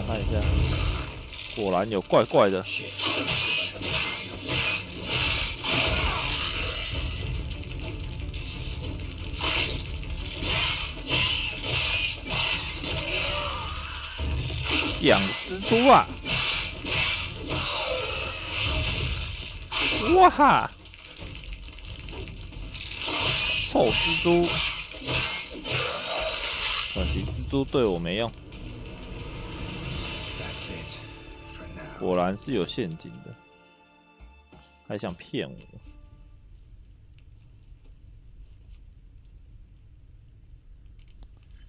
看一下，果然有怪怪的。养蜘蛛啊！哇哈！臭蜘蛛，可惜蜘蛛对我没用。果然是有陷阱的，还想骗我。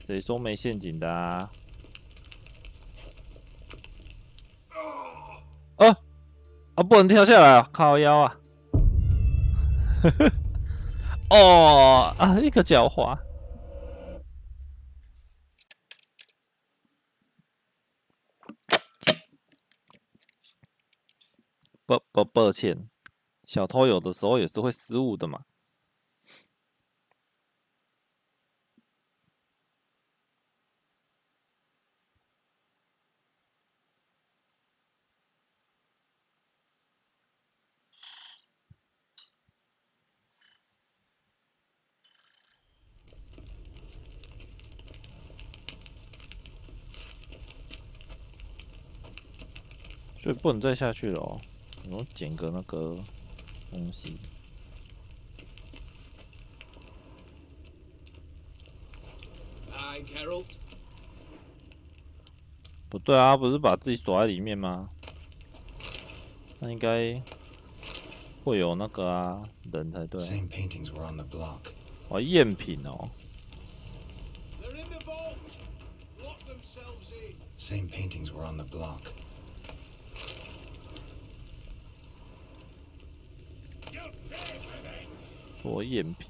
谁说没陷阱的啊？不能跳下来啊！靠腰啊！哦啊，一个狡猾。抱歉，小偷有的时候也是会失误的嘛。所以不能再下去了哦。我捡个那个东西。不对啊，不是把自己锁在里面吗？那应该会有那个啊人才对。哦，赝品哦。Same paintings were on the block. 做赝品。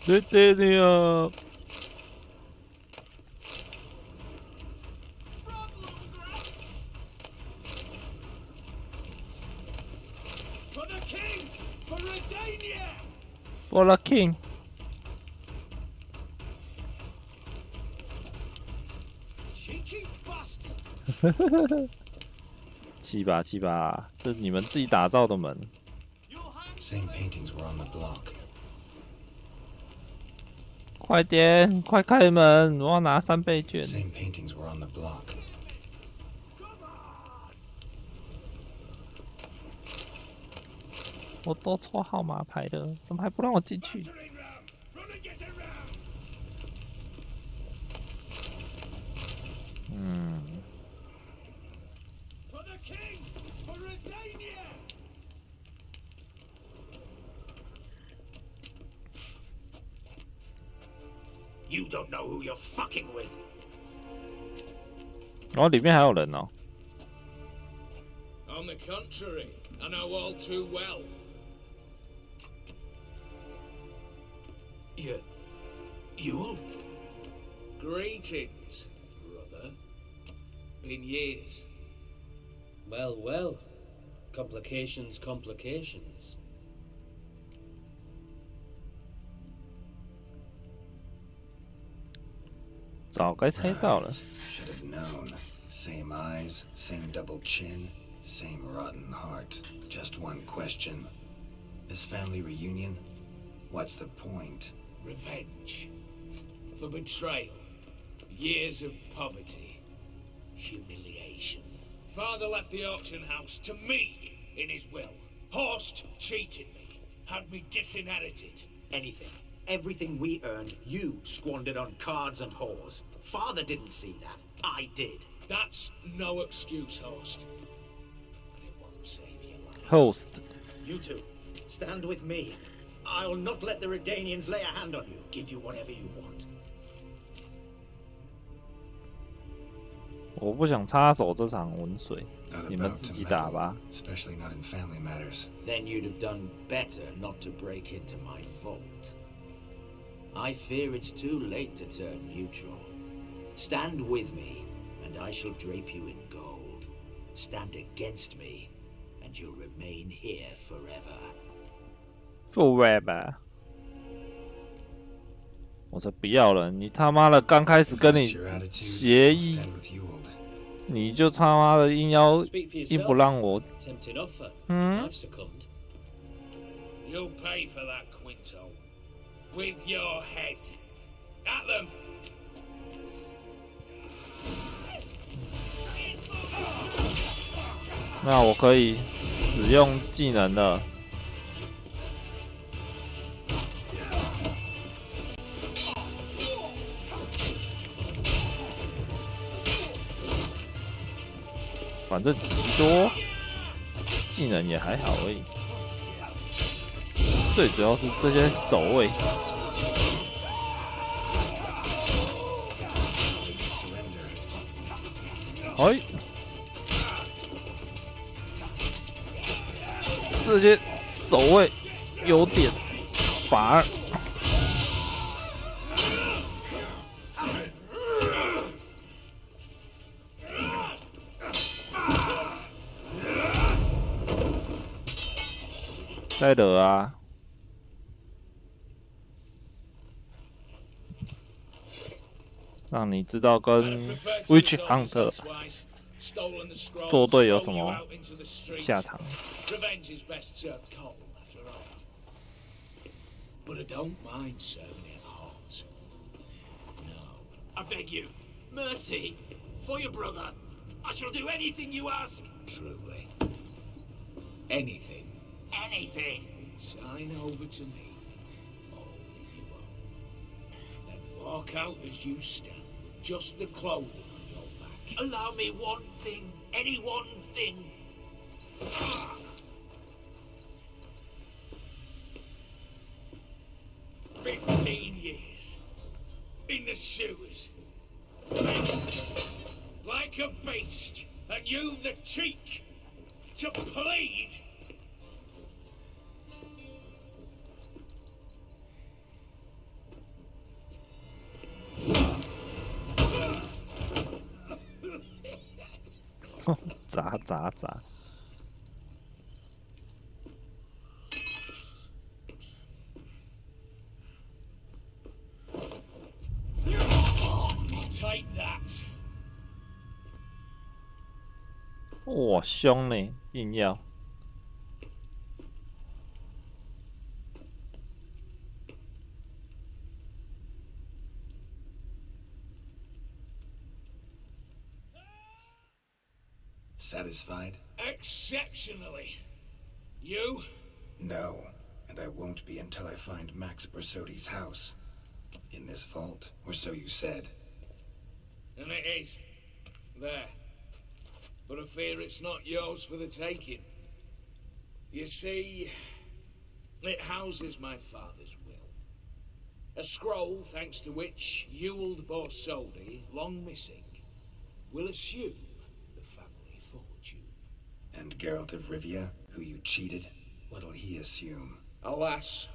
Britannia。For the king。气吧气吧，这你们自己打造的门。快点，快开门！我要拿3倍券。我都抽号码牌了，怎么还不让我进去？You don't know who you're fucking with. 哦，里面还有人哦。On the contrary, I know all too well. You? Greetings, brother. Been years. Well, well. Complications, complications. 早该猜到了。Should have known. Same eyes, same double chin, same rotten heart. Just one question. This family reunion? What's the point? Revenge. For betrayal. Years of poverty. Humiliation. Father left the auction house to me in his will. Horst cheated me. Had me disinherited. Anything. Everything we earned, you squandered on cards and whores. Father didn't see that. I did. That's no excuse, Horst. And it won't save your life. Host. You two, stand with me. I'll not let the Redanians lay a hand on you. Give you whatever you want. 我不想插手这场浑水，你们自己打吧。 Especially not in family matters. Then you'd have done better not to break into my vault. I fear it's too late to turn neutral. Stand with me, and I shall drape you in gold. stand against me, and you'll remain here forever. Forever。我才不要了！你他妈的刚开始跟你协议，你就他妈的硬不让我。You'll pay for that, Quinto. With your head. At them. 那我可以使用技能了。反正极多，技能也还好而已。最主要是这些守卫。哎，这些守卫有点烦。在惹啊！让你知道跟 Witch Hunter 作对有什么下场。But I don't mind serving it hot. No. I beg you, mercy, for your brother. I shall do anything you ask. Truly. Anything. Anything. Sign over to me all that you own. Then walk out as you stand with just the clothing on your back. Allow me one thing. Any one thing. 15 years in the sewers, like a beast, and you the cheek to plead.砸！ Take that. 哇，凶呢，硬要。Satisfied? Exceptionally. You? No, and I won't be until I find Max Bersodi's house. In this vault, or so you said. And it is. There. But I fear it's not yours for the taking. You see, it houses my father's will. A scroll thanks to which Ewald Borsodi, long missing, will assume the family fortune. And Geralt of Rivia, who you cheated, what'll he assume? Alas,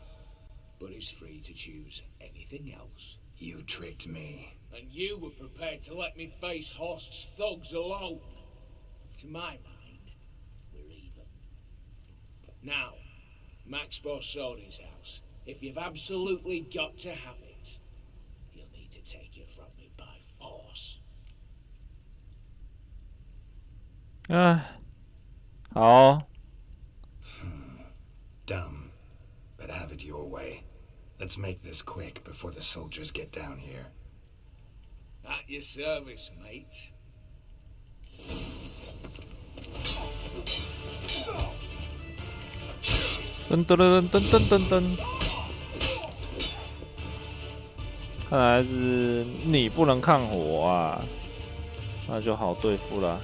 but he's free to choose anything else. You tricked me. And you were prepared to let me face Horst's thugs alone. To my mind, we're even. Now, Max Borsodi's house. If you've absolutely got to have it, you'll need to take it from me by force. 好。Dumb, but have it your way. Let's make this quick before the soldiers get down here. At your service, mate. 噔！看来是你不能抗火啊，那就好对付了。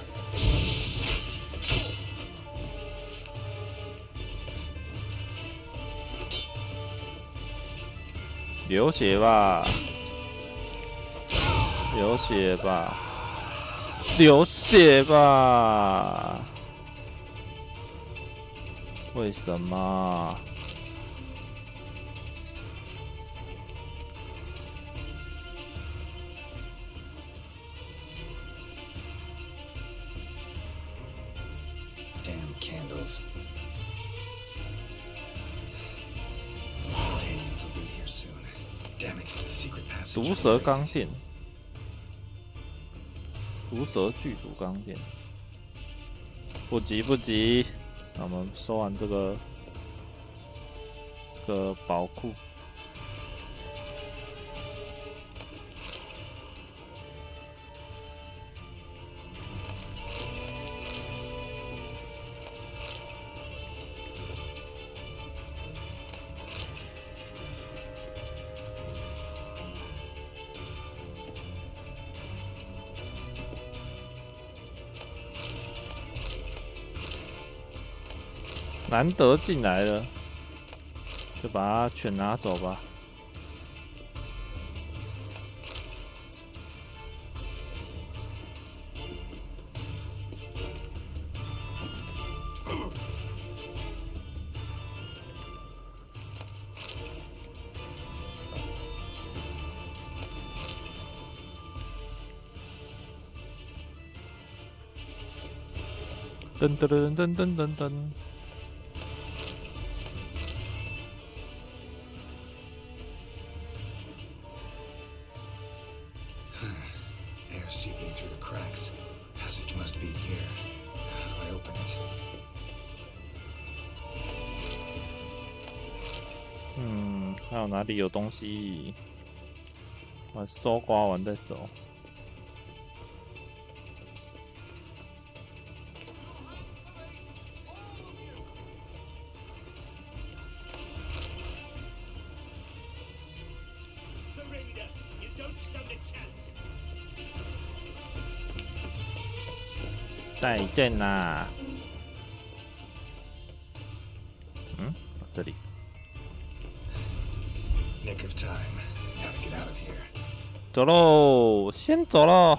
流血吧！流血吧！流血吧！为什么？ candles. Daniels will be here soon. Damn it, the secret passage. 毒蛇钢剑，毒蛇剧毒钢剑，不急不急，那我们收完这个宝库。难得进来了，就把它全拿走吧。噔噔噔噔噔噔噔。Air seeping through the cracks. Passage must be here. How do I open it? 还有哪里有东西？我搜刮完再走。再见啦！这里。Nick of time. Gotta get out of here. 走喽，先走喽。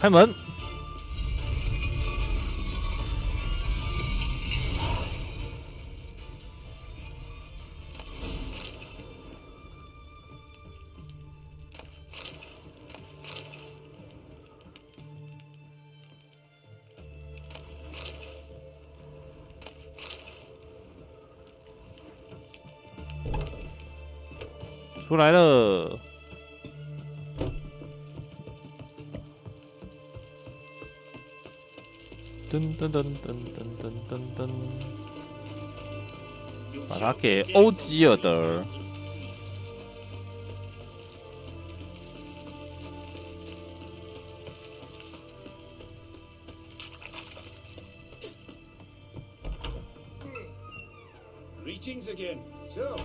开门！出来了！噔噔噔噔噔噔噔噔，把它给欧基尔德。Greetings again. So,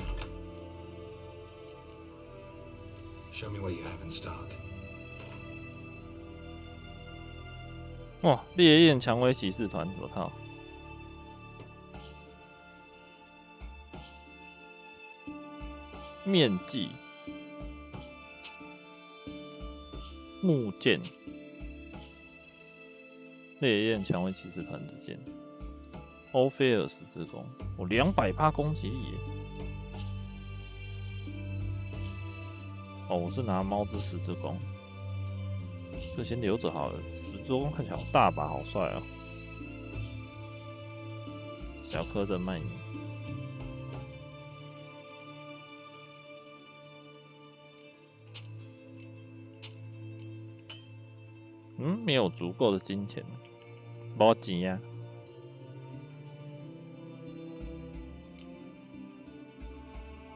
Show me what you have in stock. 哇！烈焰蔷薇骑士团，我靠！面具、木剑、烈焰蔷薇骑士团之剑、欧菲尔十字弓，我200%攻击力耶！哦，我是拿猫之十字弓。这先留着好了，十字弓看起来好大把，好帅哦！小颗的卖你。没有足够的金钱，没钱呀。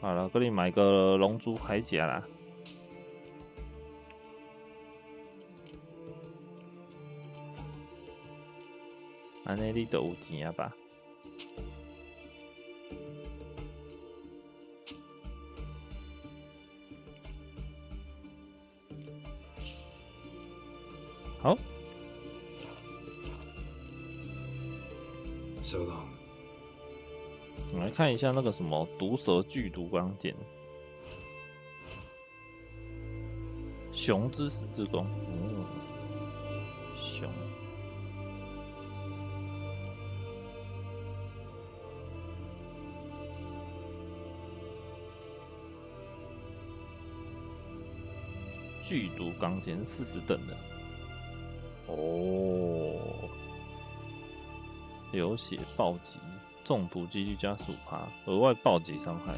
好了，给你买个龙珠铠甲啦。安尼你就有钱啊吧？好。So long. 我们来看一下那个什么毒蛇剧毒钢剑，熊之十字弓，熊。剧毒钢剑40等的，哦，流血暴击。中毒几率加15%，额外暴击伤害。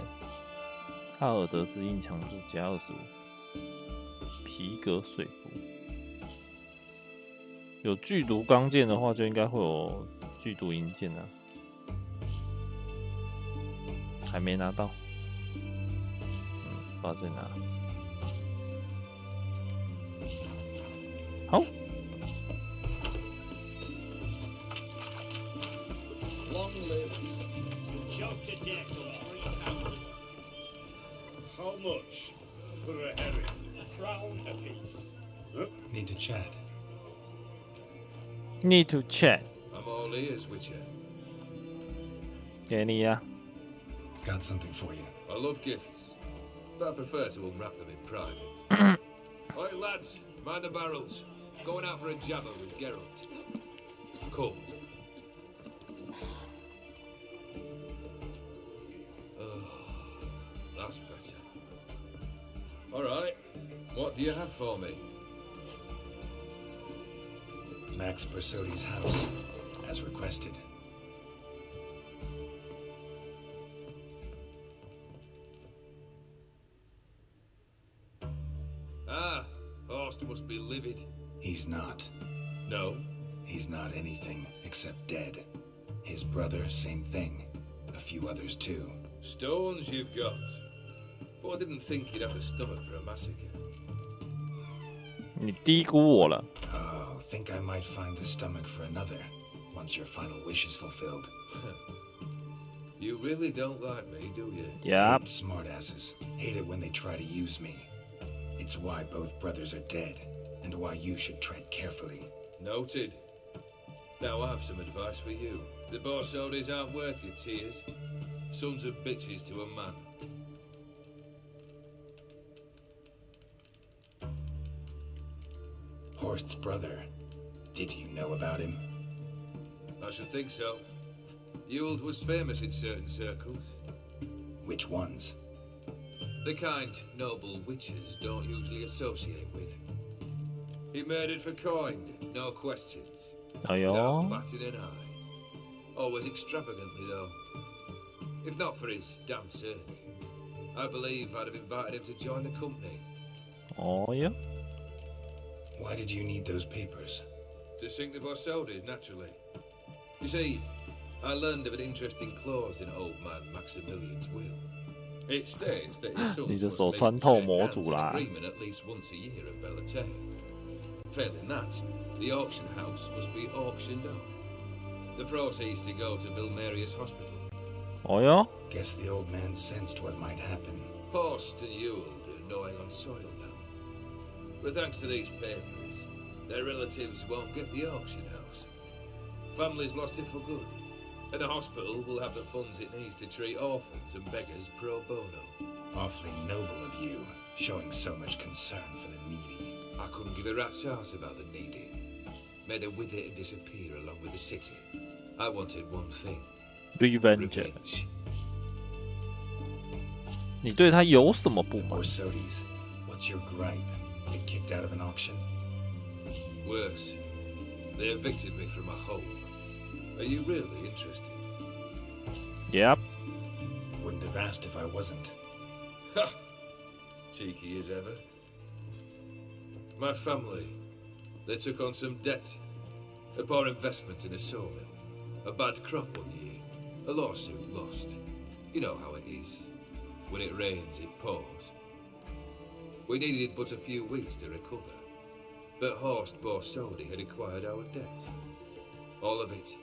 卡尔德之硬强度加25%，皮革水服。有剧毒钢剑的话，就应该会有剧毒银剑啊。还没拿到，不知道在哪。好。Long live choked to death on 3 pounds. How much for a herring? A crown apiece. Need to chat. Need to chat. I'm all ears, Witcher. 给你呀。Got something for you. I love gifts, but I prefer to unwrap them in private. Alright, lads, mind the barrels. Going out for a jabber with Geralt. Come. That's better. Alright, what do you have for me? Max Bersodi's house, as requested. Ah, Horst must be livid. He's not. No? He's not anything except dead. His brother, same thing. A few others too. Stones you've got. But I didn't think you'd have the stomach for a massacre. 你低估我了。 Oh, think I might find the stomach for another, once your final wish is fulfilled. You really don't like me, do you? Yep. Hate smartasses. Hate it when they try to use me. It's why both brothers are dead, and why you should tread carefully. Noted. Now I have some advice for you. The Borsodis aren't worth your tears. Sons of bitches to a man. Horst's brother. Did you know about him? I should think so. Ewald was famous in certain circles. Which ones? The kind noble witches don't usually associate with. He murdered for coin, no questions. Oh, yeah? Without batting an eye. Always extravagantly, though. If not for his damn surname, I believe I'd have invited him to join the company. Oh, yeah? Why did you need those papers? To sink the Borsodis, naturally. You see, I learned of an interesting clause in old man Maximilian's will. It states that his sons 你的 must 手 make 穿透 shake 模 hands 组 in 啦。 agreement at least once a year at Bellatane. Failing that, the auction house must be auctioned off. The proceeds to go to Vilmerius Hospital. Oh, yeah? Guess the old man sensed what might happen. Horst and Ewald are gnawing on soil now. But thanks to these papers, their relatives won't get the auction house. Families lost it for good. And the hospital will have the funds it needs to treat orphans and beggars pro bono. Awfully noble of you, showing so much concern for the needy. I couldn't give a rat's ass about the needy. Made her wither and disappear along with the city. I wanted one thing. Revenge. Revenge. 你对他有什么不 The 满？ Borsodis, what's your gripe? Get kicked out of an auction? Worse, they evicted me from my home. Are you really interested? Yep. Wouldn't have asked if I wasn't. Ha! Cheeky as ever. My family, they took on some debt. A poor investment in a sawmill. A bad crop one year. A lawsuit lost. You know how it is. When it rains, it pours. We needed but a few weeks to recover. But Horst Borsodi had acquired our debt. All of it.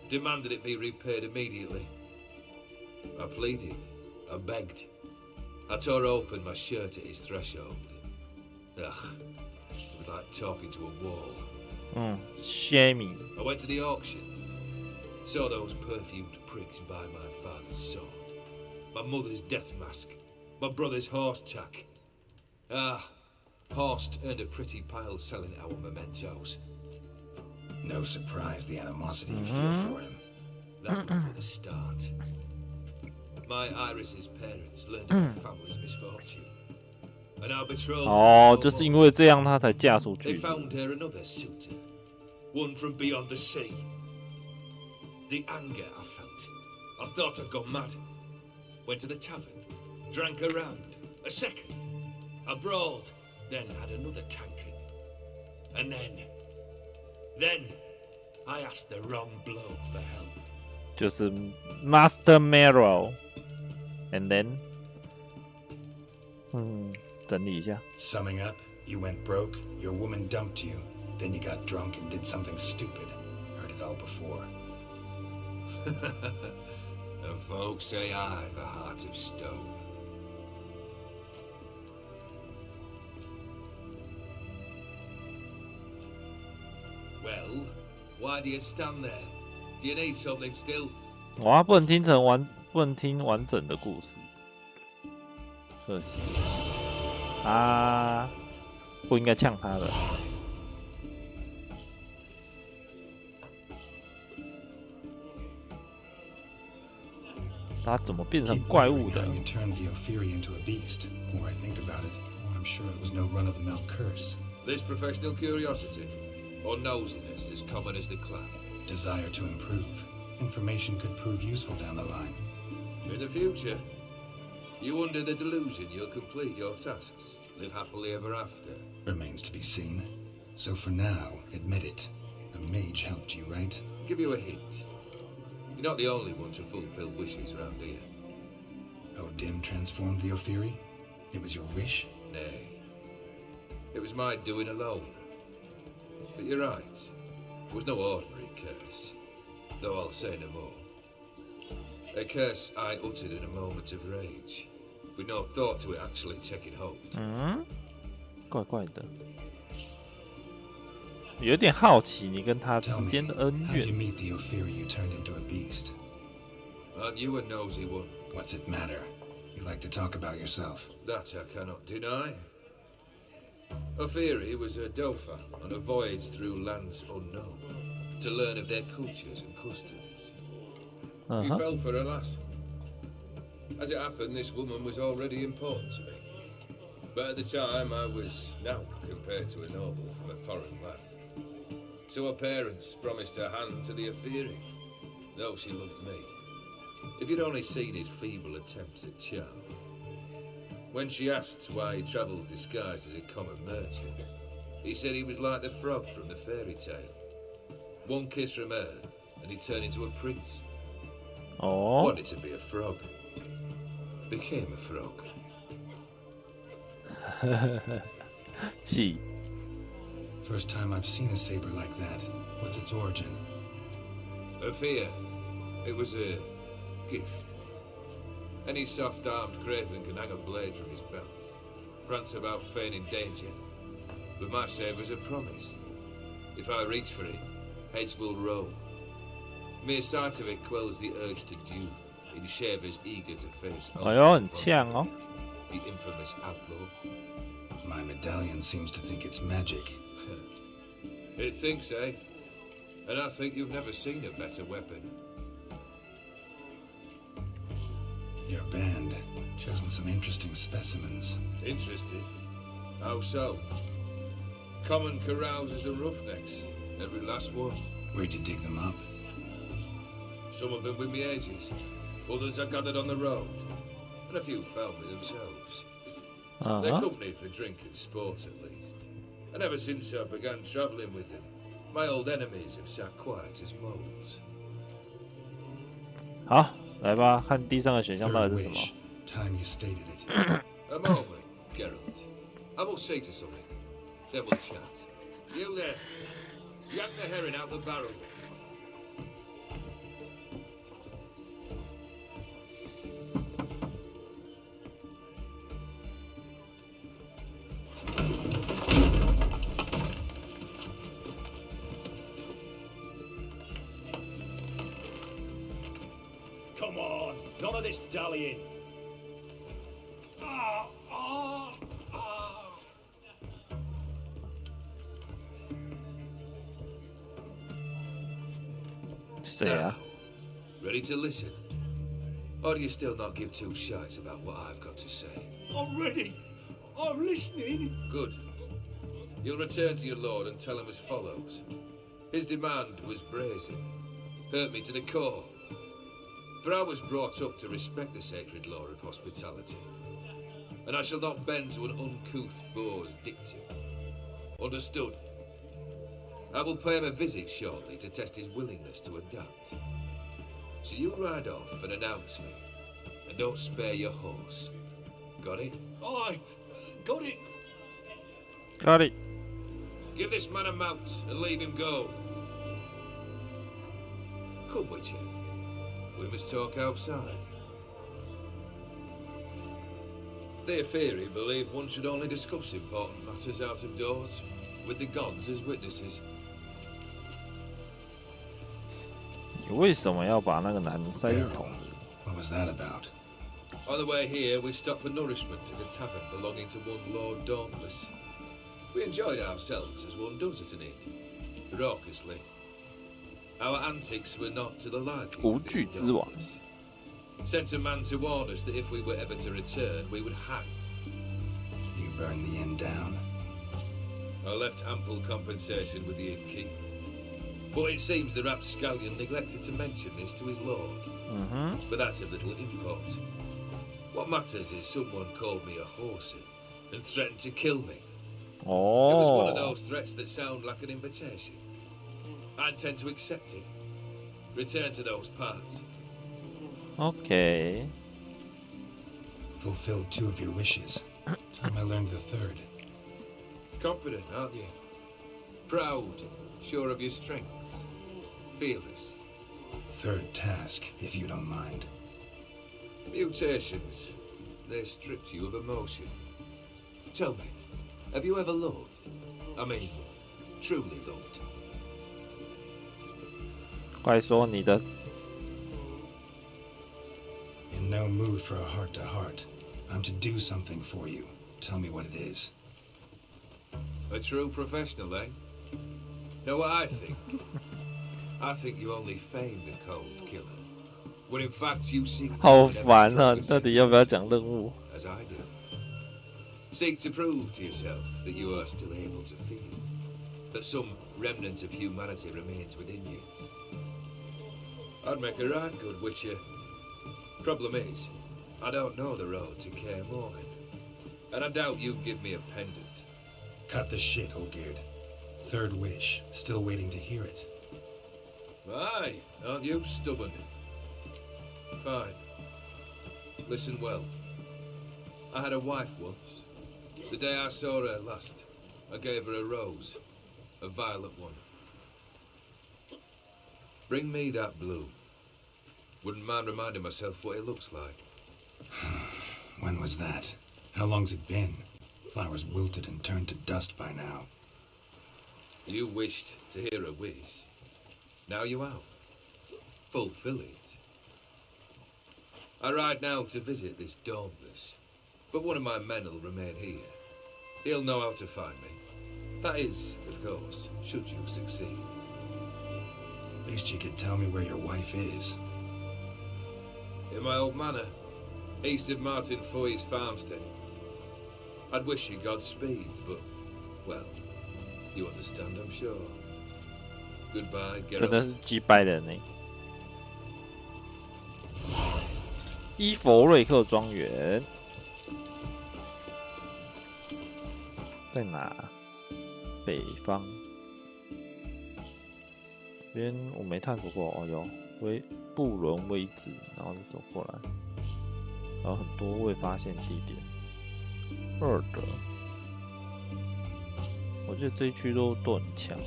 Demanded it be repaid immediately. I pleaded. I begged. I tore open my shirt at his threshold. Ugh. was like talking to a wall. Shaming. I went to the auction. Saw those perfumed pricks buy my father's sword, my mother's death mask, my brother's horse tack. Horst earned a pretty pile selling our mementos. No surprise the animosity you feel for him. That was but the start. My Iris's parents learned of her family's misfortune. And our betrothal. 就是因为这样他才嫁出去。They found her another suitor, one from beyond the sea. The anger I felt, I thought I'd gone mad. Went to the tavern, drank a round, a second. I brawled, then had another tankard. And then I asked the wrong bloke for help. 就是 Master Marrow, and then 整理一下。 Summing up, you went broke, your woman dumped you, then you got drunk and did something stupid. Heard it all before. And folks say I've a heart of stone. Well, why do you stand there? Do you need something still? 哇，不能听完整的故事，可惜啊，不应该呛他的。他怎么变成怪物的？ You turned the Ophiri into a beast. The more I think about it, the more I'm sure it was no run-of-the-mill curse. This professional curiosity, or nosiness as common as the clan. Desire to improve. Information could prove useful down the line. In the future, you under the delusion you'll complete your tasks, live happily ever after. Remains to be seen. So for now, admit it. A mage helped you, right? Give you a hint. You're not the only one to fulfill wishes around here. Dim transformed the Ophiri? It was your wish? Nay. It was my doing alone. But you're right. It was no ordinary curse. Though I'll say no more. A curse I uttered in a moment of rage, with no thought to it actually taking hold. 怪怪的，有点好奇你跟他之间的恩 How did you 怨。 meet the Ophiri you turned into a beast? Aren't you a nosy one? What's it matter? You like to talk about yourself. That I cannot deny. Ophiri was a dauphin on a voyage through lands unknown, to learn of their cultures and customs. He fell for a lass. As it happened, this woman was already important to me. But at the time, I was naught compared to a noble from a foreign land. So her parents promised her hand to the Ophiri, though she loved me. If you'd only seen his feeble attempts at charm. When she asked why he travelled disguised as a common merchant, he said he was like the frog from the fairy tale. One kiss from her, and he turned into a prince. Oh. Wanted to be a frog. Became a frog. 气。 First time I've seen a saber like that. What's its origin? A fear. It was a gift. Any soft-armed craven can hang a blade from his belt, prance about feigning danger. But my saber's a promise. If I reach for it, heads will roll. Mere sight of it quells the urge to duel in shavers eager to face 哎呦，很呛哦。 the infamous outlaw. My medallion seems to think it's magic. It thinks, eh? And I think you've never seen a better weapon. Your band chosen some interesting specimens. Interested? How so? Common carousers and roughnecks, every last one. Where'd you dig them up? Some have been with me ages, others I gathered on the road, and a few found me themselves. They're company for drink and sport at least. And ever since I began travelling with them, my old enemies have sat quiet as moles. 好，来吧，看第三个选项到 Third 底是什么。 wish. Time you stated it. A moment, Geralt. I must say to something. Then we'll chat. You there. Yank the herring out the barrel. Come on, none of this dallying. Now, ready to listen? Or do you still not give two shites about what I've got to say? I'm ready. I'm listening. Good. You'll return to your lord and tell him as follows. His demand was brazen. Hurt me to the core. For I was brought up to respect the sacred law of hospitality. And I shall not bend to an uncouth boor's dictum. Understood? I will pay him a visit shortly to test his willingness to adapt. So you ride off and announce me. And don't spare your horse. Got it? Aye, got it. Got it. Give this man a mount and leave him go. Come, Witcher. We must talk outside. The Aetheri believe one should only discuss important matters out of doors, with the gods as witnesses. 你为什么要把那个男人塞进桶里 What was that about? On the way here, we stopped for nourishment at a tavern belonging to one Lord Dauntless. We enjoyed ourselves as one does at an inn, raucously. Our antics were not to the liking 无 of 惧 this 之王 Dauntless. Sent a man to warn us that if we were ever to return, we would hang. You burned the inn down? I left ample compensation with the innkeep. But it seems the rapscallion neglected to mention this to his lord. But that's of little import. What matters is someone called me a whoreson and threatened to kill me. It was one of those threats that sound like an invitation. I intend to accept it. Return to those parts. OK， Fulfilled 2 of your wishes. Time I learned the 3rd. Confident, aren't you? Proud, sure of your strengths. Fearless. 3rd task, if you don't mind. Mutations. They stripped you of emotion. Tell me, have you ever loved? I mean, truly loved? 快说你的 In no mood for a heart-to-heart. I'm to do something for you. Tell me what it is. A true professional, eh? Know what I think? I think you only feign the cold killer. When in fact you seek 好烦啊！你到底要不要讲任务？ as I do. Seek to prove to yourself that you are still able to feel. That some remnant of humanity remains within you. I'd make a right good witcher. Problem is, I don't know the road to Kaer Morhen. And I doubt you'd give me a pendant. Cut the shit, Olgierd. 3rd wish. Still waiting to hear it. Aye, aren't you stubborn? Fine. Listen well. I had a wife once. The day I saw her last, I gave her a rose. A violet one. Bring me that bloom. Wouldn't mind reminding myself what it looks like. When was that? How long's it been? Flowers wilted and turned to dust by now. You wished to hear a wish. Now you have. Fulfill it. I ride now to visit this Dauntless, but one of my men will remain here. He'll know how to find me. That is, of course, should you succeed. At least you could tell me where your wife is. In my old manor, east of Martin Foy's farmstead. I'd wish you Godspeed, but, well, you understand, I'm sure. Goodbye, 真的 Geralt. 是击败人呢。伊佛瑞克庄园在哪？北方。这边我没探索过哦，有布伦威治，然后就走过来，然后很多未发现地点。2德，我觉得这一区都很强，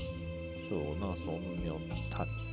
所以我那时候没有探索。